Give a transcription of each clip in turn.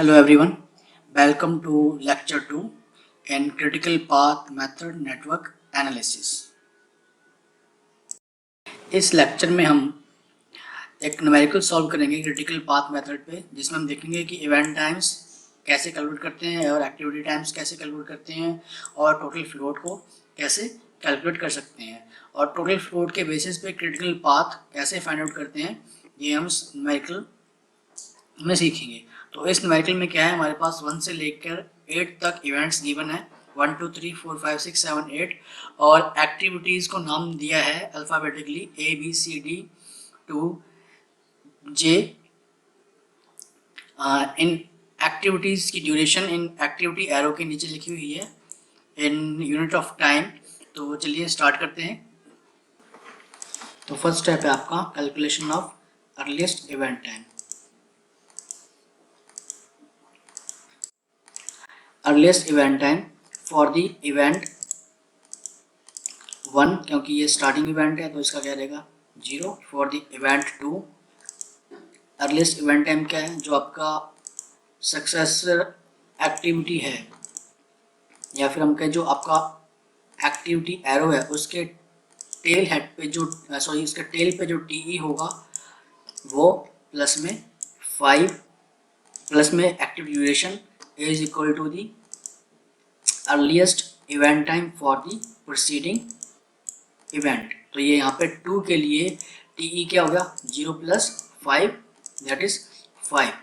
Hello everyone, welcome to lecture 2 in critical path method network analysis। इस lecture में हम एक न्यूमेरिकल सॉल्व करेंगे क्रिटिकल पाथ मेथड पे, जिसमें हम देखेंगे कि इवेंट टाइम्स कैसे कैलकुलेट करते हैं और एक्टिविटी टाइम्स कैसे कैलकुलेट करते हैं और टोटल फ्लोट को कैसे कैलकुलेट कर सकते हैं और टोटल फ्लोट के बेसिस पे क्रिटिकल पाथ कैसे फाइंड आउट करते हैं, ये हम न्यूमेरिकल में सीखेंगे। तो इस न्यूमेरिकल में क्या है, हमारे पास 1 से लेकर 8 तक इवेंट्स गिवन है, 1 2 3 4 5 6 7 8, और एक्टिविटीज़ को नाम दिया है अल्फ़ाबेटिकली ABCD टू J। इन एक्टिविटीज़ की ड्यूरेशन इन एक्टिविटी एरो के नीचे लिखी हुई है इन यूनिट ऑफ टाइम। तो चलिए स्टार्ट करते हैं। तो फर्स्ट स्टेप है आपका calculation of earliest event time. Earliest event time for the event 1, क्योंकि ये स्टार्टिंग इवेंट है तो इसका क्या रहेगा 0। For the event 2 earliest event time क्या है, जो आपका सक्सेसर एक्टिविटी है या फिर हम कहें जो आपका एक्टिविटी एरो है उसके टेल हेड पे जो इसके टेल पे जो TE होगा वो प्लस में 5 प्लस में active duration is equal to the earliest event time for the proceeding event. तो ये यहाँ पे 2 के लिए TE क्या हो गया 0 plus 5 that is 5।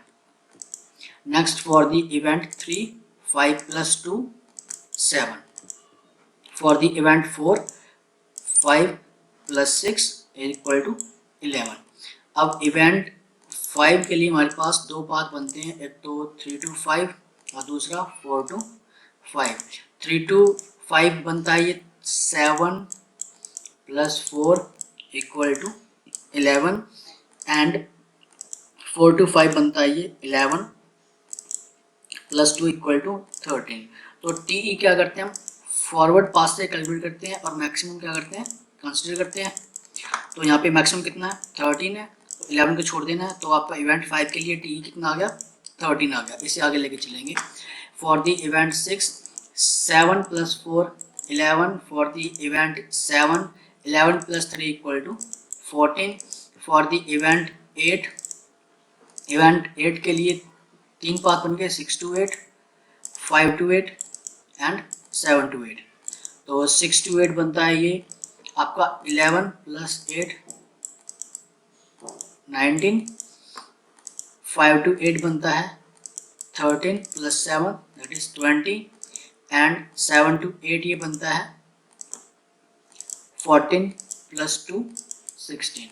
Next for the event 3 5 plus 2 7। For the event 4 5 plus 6 is equal to 11। अब इवेंट 5 के लिए हमारे पास दो पाथ बनते हैं, एक तो 3 to 5 और दूसरा 4 to 5। 3 to 5 बनता है ये 7 plus 4 equal to 11 and 4 to 5 बनता है ये 11 प्लस 2 इक्वल टू 13। तो TE क्या करते हैं हम फॉरवर्ड पास से कैलकुलेट करते हैं और मैक्सिमम क्या करते हैं कंसिडर करते हैं। तो यहाँ पे मैक्सिमम कितना है 13 है, तो 11 को छोड़ देना है, तो आपका इवेंट 5 के लिए TE कितना आ गया 13 आ गया। इसे आगे लेके चलेंगे। For the event 6 7 plus 4 11। For the event 7 11 plus 3 equal to 14। For the event 8 के लिए 3 पाथ बन गए 6 to 8 5 to 8 एंड 7 to 8। तो 6 to 8 बनता है ये आपका 11 प्लस 8 19। 5 to 8 बनता है 13 plus 7 that is 20 and 7 to 8 ये बनता है 14 प्लस 2 16।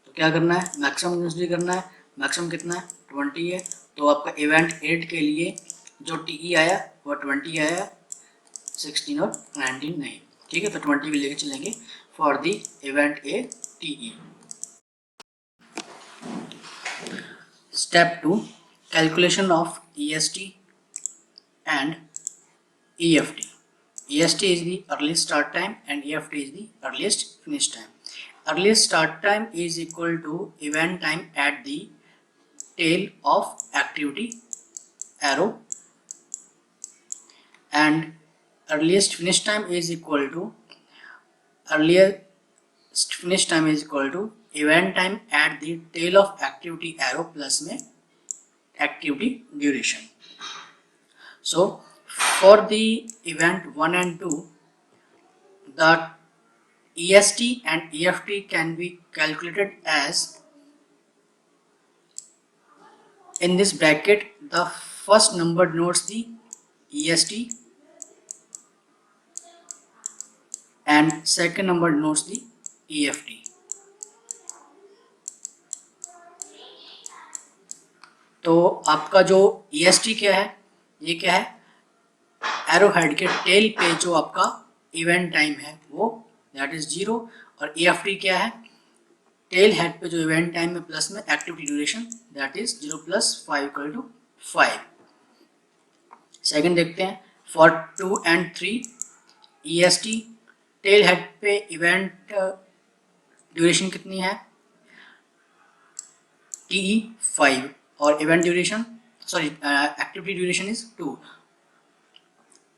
तो क्या करना है मैक्सिमम कंसीडर करना है। मैक्सिमम कितना है 20 है, तो आपका इवेंट 8 के लिए जो TE आया वो 20 आया, 16 और 19 नहीं। ठीक है, तो 20 भी लेके चलेंगे for the event A TE। Step 2 calculation of EST and EFT। EST is the earliest start time and EFT is the earliest finish time. Earliest start time is equal to event time at the tail of activity arrow and earliest finish time is equal to event time at the tail of activity arrow plus में activity duration। So for the event 1 and 2 the EST and EFT can be calculated as, in this bracket the first number denotes the EST and second number denotes the EFT। तो आपका जो EST क्या है, ये क्या है arrow head के tail पे जो आपका इवेंट टाइम है वो दैट इज 0, और EFT क्या है टेल हेड पे जो इवेंट टाइम है प्लस में activity duration that is 0 plus 5 equal to 5। Second देखते हैं for 2 and 3 EST tail head पे इवेंट ड्यूरेशन कितनी है TE 5 और event duration sorry activity duration is 2।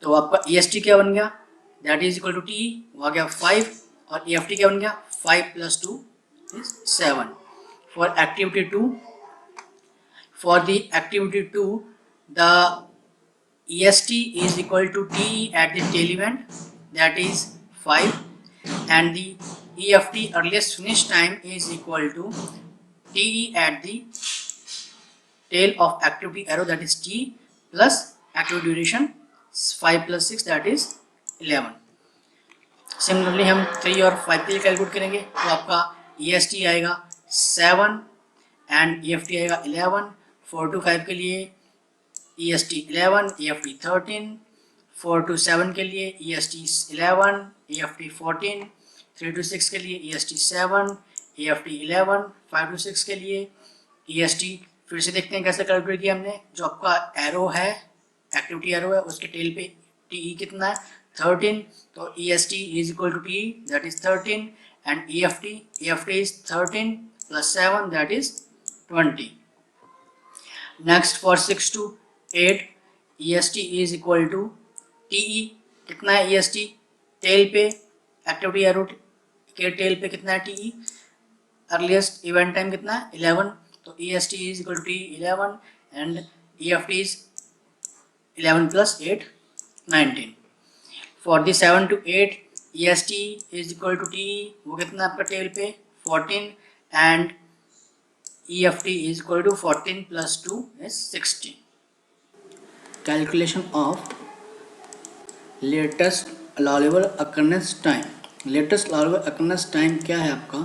तो आपका EST क्या बन गया, that is equal to T हो गया 5, और EFT क्या बन गया 5 + 2 is 7। For activity 2, for the activity 2, the EST is equal to TE at the tail event, that is 5, and the EFT earliest finish time is equal to TE at the tail of activity arrow, that is T, plus activity duration 5 + 6, that is 11। Similarly हम 3 और 5 के लिए calculate करेंगे, तो आपका EST आएगा 7 and EFT आएगा 11। 4 to 5 के लिए EST 11, EFT 13। 4 to 7 के लिए EST 11, EFT 14। 3 to 6 के लिए EST 7, EFT 11। 5 to 6 के लिए EST, फिर से देखते हैं कैसे कैलकुलेट किया हमने। जो आपका एरो है, एक्टिविटी एरो है, उसके टेल पे TE कितना है 13, तो EST is equal to TE, that is 13, and EFT is 13 + 7, that is 20। Next for 6 to 8, EST is equal to TE, कितना है EST टेल पे, एक्टिविटी एरो के टेल पे कितना है TE, अर्लीस्ट इवेंट टाइम कितना है 11, तो EST is equal to TE 11, and EFT is 11 + 8 19। For the 7 to 8, EST is equal to TE, वो कितना आपका टेल पे 14, एंड EFT is equal to 14 + 2 is 16। Calculation of latest allowable occurrence time। latest allowable occurrence time क्या है आपका,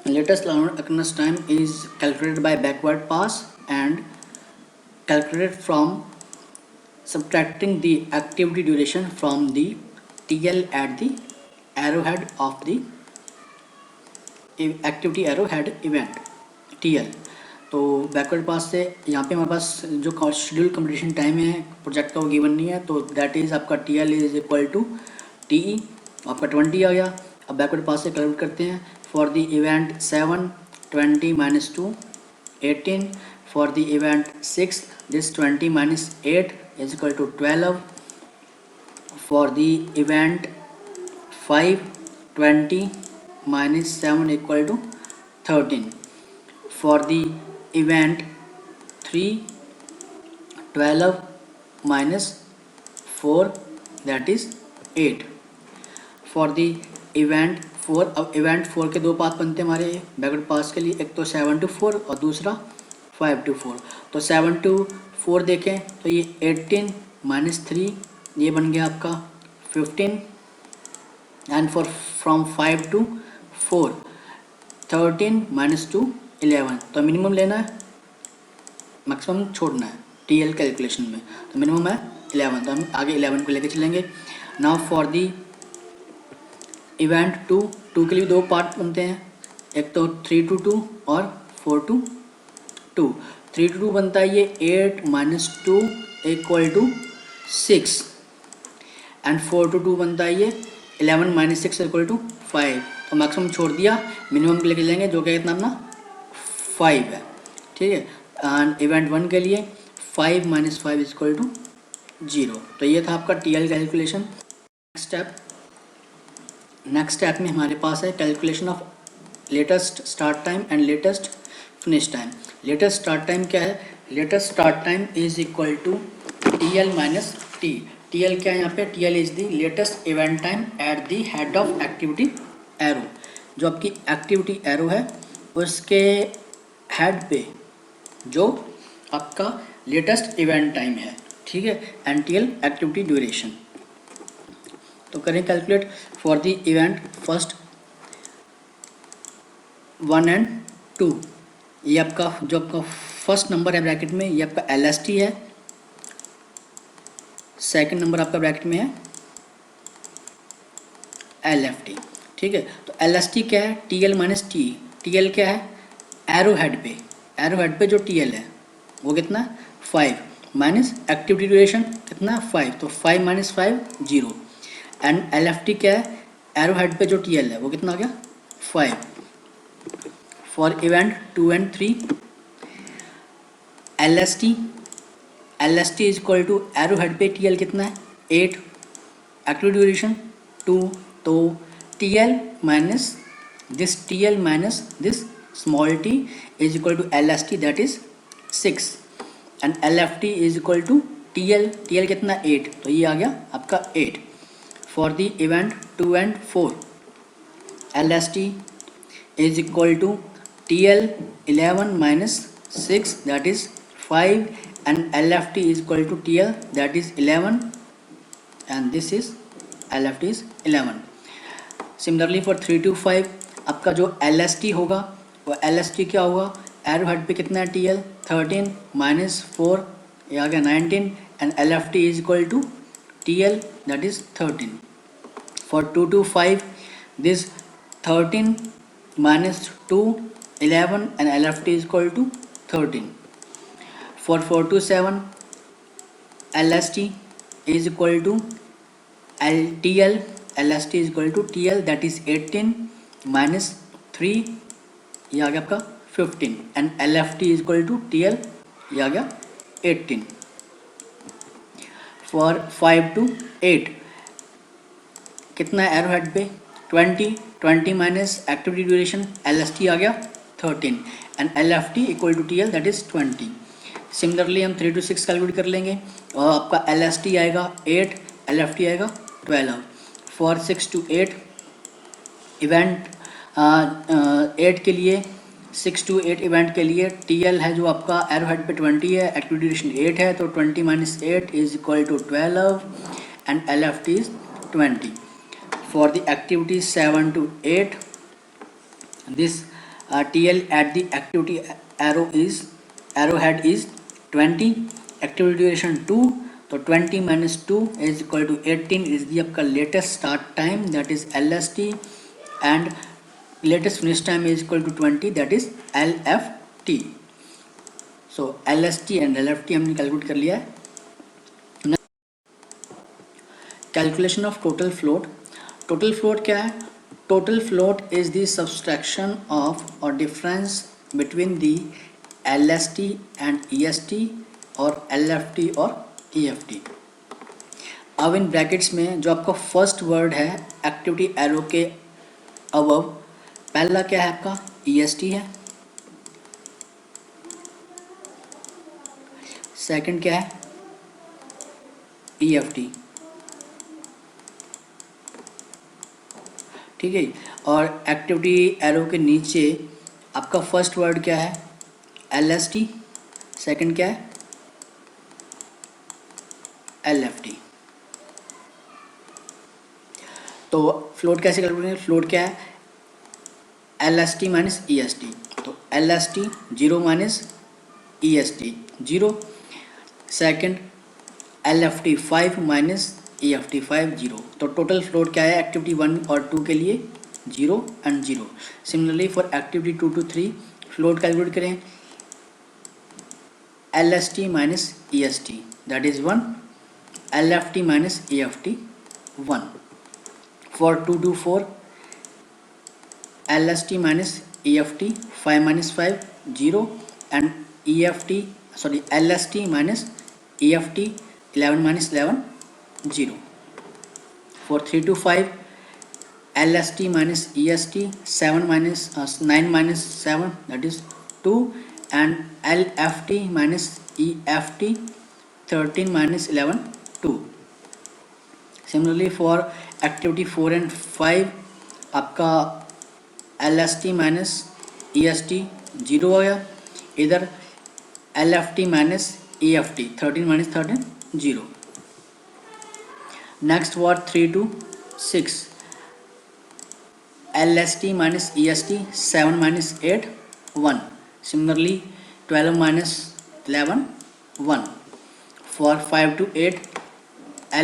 latest allowable occurrence time is calculated by backward pass and calculated from subtracting the activity duration from the TL at the arrowhead of the activity arrowhead event TL। तो backward pass से यहाँ पे हमारे पास जो शेड्यूल कंप्लीशन टाइम है project का वो गिवन नहीं है, तो दैट इज़ आपका TL is equal to TE, आपका 20 आ गया। अब बैकवर्ड पास से कैलकुलेट करते हैं। For the event 7, 20 - 2 18। For the event 6, this 20 - 8 is equal to 12। For the event 5, 20 - 7 equal to 13। For the event 3, 12 - 4, that is 8। For the event 4, अब event 4 के दो path बनते हैं हमारे बैकवर्ड पास के लिए, एक तो 7 to 4 और दूसरा 5 to 4। तो 7 to 4 देखें तो ये 18 - 3, ये बन गया आपका 15, एंड फॉर फ्रॉम 5 to 4 13 - 2 11। तो मिनिमम लेना है, मैक्सिमम छोड़ना है TL कैलकुलेशन में, तो मिनिमम है 11, तो हम आगे 11 को लेके चलेंगे। नाउ फॉर दी इवेंट 2 के लिए दो पार्ट बनते हैं, एक तो 3 to 2 और 4 to 2। 3 to 2 बनता है ये 8 - 2 इक्वल टू 6, एंड 4 to 2 बनता है ये 11 - 6 इक्वल टू 5। तो मैक्सिमम छोड़ दिया, मिनिमम के लेके लेंगे जो कि कितना अपना 5 है, ठीक है। एंड इवेंट 1 के लिए 5 - 5 इक्वल टू 0। तो ये था आपका TL कैलकुलेशन। नेक्स्ट स्टेप में हमारे पास है calculation of latest start time and latest finish time. Latest start time क्या है, latest start time is equal to TL - T। TL क्या है यहाँ पे, TL is the latest event time at the head of activity arrow. जो आपकी activity arrow है उसके हेड पे जो आपका लेटेस्ट इवेंट टाइम है, ठीक है, एंड TL एक्टिविटी ड्यूरेशन। तो करें calculate for the event first 1 and 2। ये आपका जो आपका फर्स्ट नंबर है ब्रैकेट में ये आपका LST है, सेकंड नंबर आपका ब्रैकेट में है LFT, ठीक है। तो LST क्या है, TL - T। TL क्या है, एरो हेड पे जो TL है वो कितना है 5, माइनस एक्टिविटी ड्यूरेशन कितना 5, तो 5 - 5 0। एंड LFT क्या है, एरो हेड पे जो TL है वो कितना आ गया 5। For event 2 and 3 L S T is equal to arrow head पे टी एल कितना है 8, एक्टिविटी ड्यूरेशन 2, तो T L minus this small t is equal to L S T that is 6 and L F T is equal to T L कितना 8, तो ये आ गया आपका 8 for the event 2 and 4 L S T is equal to T L 11 minus 6 that is 5 and LFT is equal to TL that is 11 and this is LFT is 11. Similarly for 3 to 5 आपका जो LST होगा वो LST क्या होगा, arrow head पे कितना है TL 13 minus 4 ये आ गया 19 and LFT is equal to TL that is 13. For 2 to 5 this 13 minus 2 11 and LFT is equal to 13. For 4 to 7 LST is equal to TL LST is equal to TL that is 18 minus 3 ये आ गया आपका 15 and LFT is equal to TL ये आ गया 18. For 5 to 8 कितना arrow head पे 20 minus activity duration LST आ गया 13 and LFT equal to TL that is 20. Similarly हम 3 to 6 कैलकुलेट कर लेंगे और आपका LST आएगा 8, LFT आएगा 12. फॉर 6 to 8 इवेंट 8 के लिए 6 to 8 इवेंट के लिए TL है जो आपका एरो हेड पे 20 है, एक्टिविटी ड्यूरेशन 8 है, तो 20 minus 8 is equal to 12 and LFT is 20. For the activity 7 to 8 this TL at the activity arrowhead is 20, activity duration 2, तो 20 minus 2 is equal to 18 is the आपका latest start time that is LST and latest finish time is equal to 20 that is LFT. so LST and LFT हमने calculate कर लिया है. Calculation of total float. Total float क्या है, total float is the subtraction of और difference between the LST and EST और LFT और EFT. अब इन ब्रैकेट्स में जो आपका फर्स्ट वर्ड है एक्टिविटी एरो के अबव, पहला क्या है आपका EST है, सेकंड क्या है EFT, ठीक है. और एक्टिविटी एरो के नीचे आपका फर्स्ट वर्ड क्या है LST, सेकंड क्या है LFT. तो फ्लोट कैसे कैलकुलेट करेंगे, फ्लोट क्या है LST माइनस EST, तो LST 0 minus EST 0, second LFT 5 minus EFT 5 0, तो टोटल फ्लोट क्या है एक्टिविटी 1 और 2 के लिए 0 and 0. Similarly for activity 2 to 3 float calculate करें LST minus EST that is 1, LFT minus EFT 1. For 2 to 4 LST minus EFT 5 minus 5 0 and LST minus EFT 11 minus 11 0. For 3 to 5 LST minus EST 9 minus 7 that is 2 and LFT minus EFT 13 minus 11 2. Similarly for activity 4 and 5 आपका LST minus EST 0 हो गया, इधर LFT minus EFT 13 minus 13 0. Next for 3 to 6 LST minus EST 7 minus 8 1. Similarly 12 minus 11 1. For 5 to 8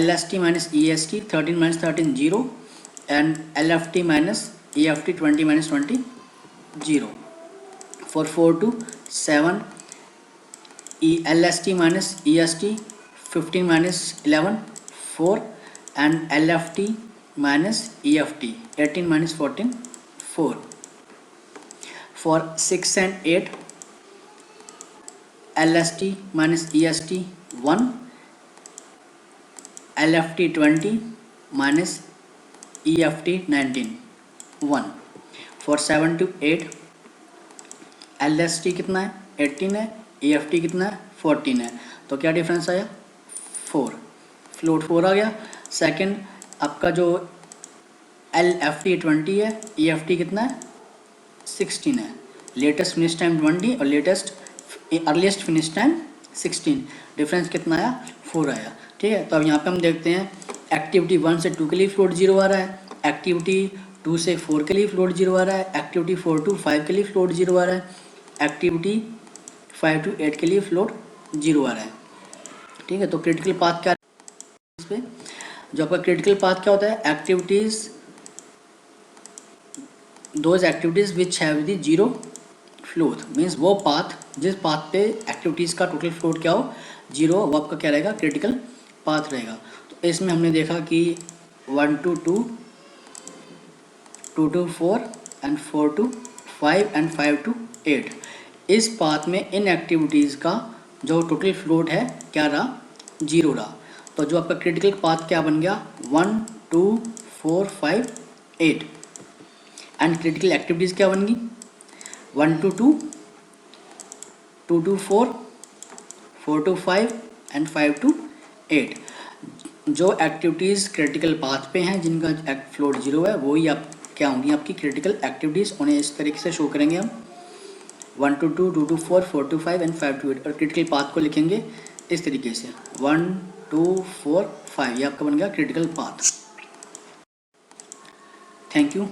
LST minus EST 13 minus 13 0 and LFT minus EFT 20 minus 20 0. For 4 to 7 LST minus EST 15 minus 11 4 and LFT minus EFT 18 minus 14 4. For 6 and 8 LST minus EST 1, LFT 20 minus EFT 19 1. For 7 to 8 LST कितना है 18 है, EFT कितना है 14 है, तो क्या difference आया 4, float 4 आ गया। सेकंड आपका जो LFT 20 है, EFT कितना है 16 है, लेटेस्ट फिनिश टाइम 20 और latest earliest finish time 16, difference कितना आया 4 आया। ठीक है, तो अब यहाँ पे हम देखते हैं एक्टिविटी 1 से 2 के लिए फ्लोट 0 आ रहा है, एक्टिविटी 2 से 4 के लिए फ्लोट 0 आ रहा है, एक्टिविटी 4 to 5 के लिए फ्लोट 0 आ रहा है, एक्टिविटी 5 to 8 के लिए फ्लोट 0 आ रहा है। ठीक है, तो क्रिटिकल पाथ क्या है इस पे, जो आपका क्रिटिकल पाथ क्या होता है, activities those activities which have the 0 float, means वो पाथ जिस पाथ पे एक्टिविटीज़ का टोटल फ्लोट क्या हो 0, वो आपका क्या रहेगा क्रिटिकल पाथ रहेगा। तो इसमें हमने देखा कि 1 to 2, 2 to 4 and 4 to 5 and 5 to 8, इस पाथ में इन एक्टिविटीज़ का जो टोटल फ्लोट है क्या रहा 0 रहा। तो जो आपका क्रिटिकल पाथ क्या बन गया 1 2 4 5 8, एंड क्रिटिकल एक्टिविटीज़ क्या बन गई 1 to 2, 2 to 4, 4 to 5 and 5 to 8। जो एक्टिविटीज़ क्रिटिकल पाथ पे हैं जिनका फ्लोट 0 है वही आप क्या होंगी आपकी क्रिटिकल एक्टिविटीज़, उन्हें इस तरीके से शो करेंगे हम 1 to 2, 2 to 4, 4 to 5 and 5 to 8, और क्रिटिकल पाथ को लिखेंगे इस तरीके से 1 2 4 5, ये आपका बन गया क्रिटिकल पाथ। Thank you.